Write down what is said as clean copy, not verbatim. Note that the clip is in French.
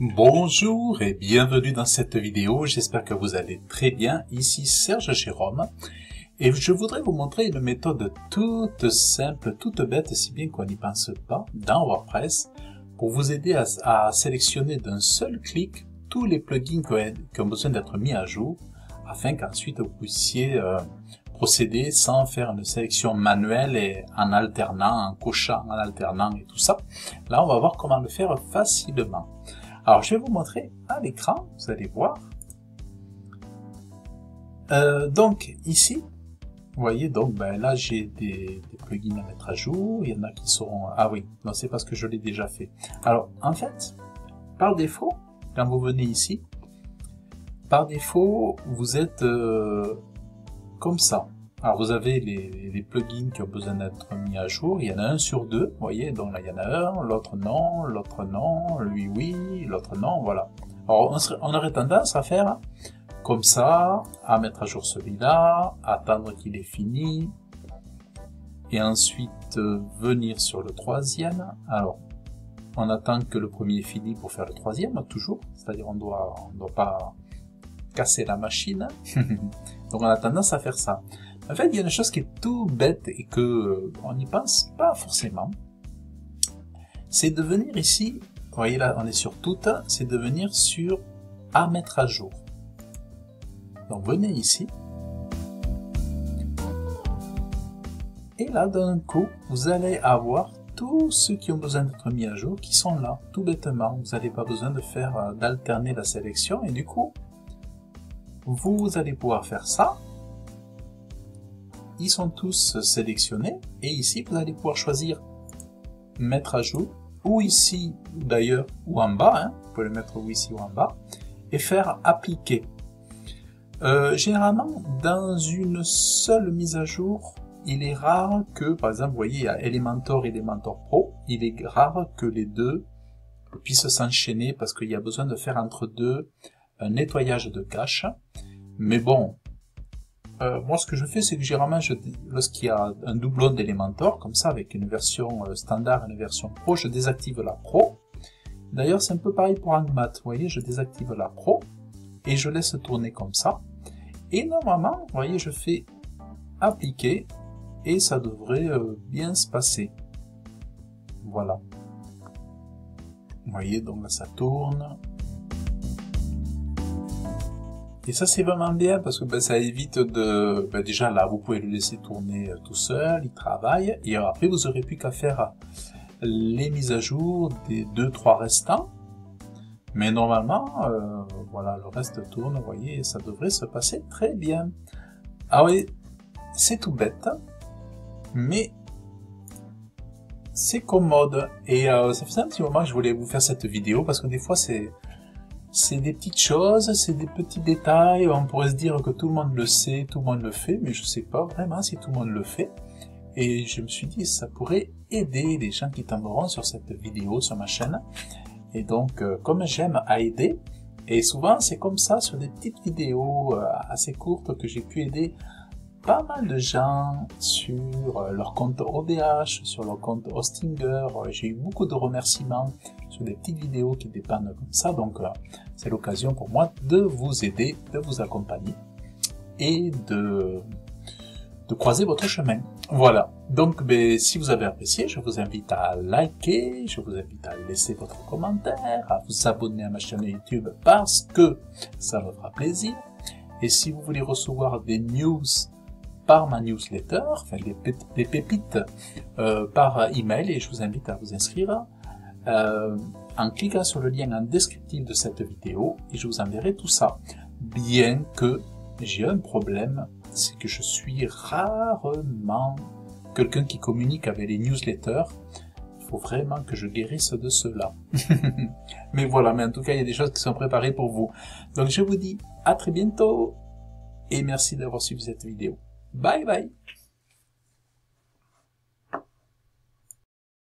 Bonjour et bienvenue dans cette vidéo, j'espère que vous allez très bien. Ici Serge Jérôme et je voudrais vous montrer une méthode toute simple, toute bête, si bien qu'on n'y pense pas, dans WordPress, pour vous aider à sélectionner d'un seul clic tous les plugins qui ont besoin d'être mis à jour, afin qu'ensuite vous puissiez procéder sans faire une sélection manuelle et en alternant, en cochant, en alternant et tout ça. Là, on va voir comment le faire facilement. Alors, je vais vous montrer à l'écran, vous allez voir. Donc, ici, vous voyez, donc là, j'ai des plugins à mettre à jour. Il y en a qui seront... Ah oui, non, c'est parce que je l'ai déjà fait. Alors, en fait, par défaut, quand vous venez ici, par défaut, vous êtes comme ça. Alors, vous avez les plugins qui ont besoin d'être mis à jour. Il y en a un sur deux, vous voyez. Donc là, il y en a un, l'autre non, lui oui, l'autre non, voilà. Alors, on aurait tendance à faire comme ça, à mettre à jour celui-là, attendre qu'il ait fini, et ensuite venir sur le troisième. Alors, on attend que le premier finisse pour faire le troisième, toujours. C'est-à-dire, on doit pas casser la machine. Donc, on a tendance à faire ça. En fait, il y a une chose qui est tout bête et que on n'y pense pas forcément. C'est de venir ici, vous voyez là, on est sur toutes, c'est de venir sur à mettre à jour. Donc venez ici. Et là, d'un coup, vous allez avoir tous ceux qui ont besoin d'être mis à jour qui sont là, tout bêtement. Vous n'avez pas besoin de faire d'alterner la sélection et du coup, vous allez pouvoir faire ça. Ils sont tous sélectionnés et ici vous allez pouvoir choisir mettre à jour ou ici d'ailleurs ou en bas, hein, vous pouvez le mettre ou ici ou en bas et faire appliquer. Généralement dans une seule mise à jour, il est rare que, par exemple, vous voyez il y a Elementor et Elementor Pro, il est rare que les deux puissent s'enchaîner parce qu'il y a besoin de faire entre deux un nettoyage de cache. Mais bon, moi ce que je fais c'est que généralement lorsqu'il y a un doublon d'Elementor comme ça avec une version standard et une version pro, je désactive la pro. D'ailleurs c'est un peu pareil pour Angmat, vous voyez, je désactive la pro et je laisse tourner comme ça et normalement vous voyez je fais appliquer et ça devrait bien se passer. Voilà, vous voyez, donc là ça tourne. Et ça c'est vraiment bien parce que ça évite de... déjà là vous pouvez le laisser tourner tout seul, il travaille, et après vous aurez plus qu'à faire les mises à jour des 2-3 restants. Mais normalement, voilà, le reste tourne, vous voyez, et ça devrait se passer très bien. Ah oui, c'est tout bête, mais c'est commode. Et ça faisait un petit moment que je voulais vous faire cette vidéo parce que des fois c'est des petites choses, c'est des petits détails, on pourrait se dire que tout le monde le sait, tout le monde le fait, mais je sais pas vraiment si tout le monde le fait. Et je me suis dit, ça pourrait aider les gens qui tomberont sur cette vidéo, sur ma chaîne. Et donc, comme j'aime à aider, et souvent c'est comme ça, sur des petites vidéos assez courtes, que j'ai pu aider pas mal de gens sur leur compte ODH, sur leur compte Hostinger. J'ai eu beaucoup de remerciements sur des petites vidéos qui dépendent comme ça, donc c'est l'occasion pour moi de vous aider, de vous accompagner et de croiser votre chemin. Voilà, donc si vous avez apprécié, je vous invite à liker, je vous invite à laisser votre commentaire, à vous abonner à ma chaîne YouTube parce que ça me fera plaisir. Et si vous voulez recevoir des news par ma newsletter, enfin des pépites par email, et je vous invite à vous inscrire en cliquant sur le lien en descriptif de cette vidéo et je vous enverrai tout ça. Bien que j'ai un problème, c'est que je suis rarement quelqu'un qui communique avec les newsletters. Il faut vraiment que je guérisse de cela. Mais voilà, mais en tout cas il y a des choses qui sont préparées pour vous. Donc je vous dis à très bientôt et merci d'avoir suivi cette vidéo. Bye bye.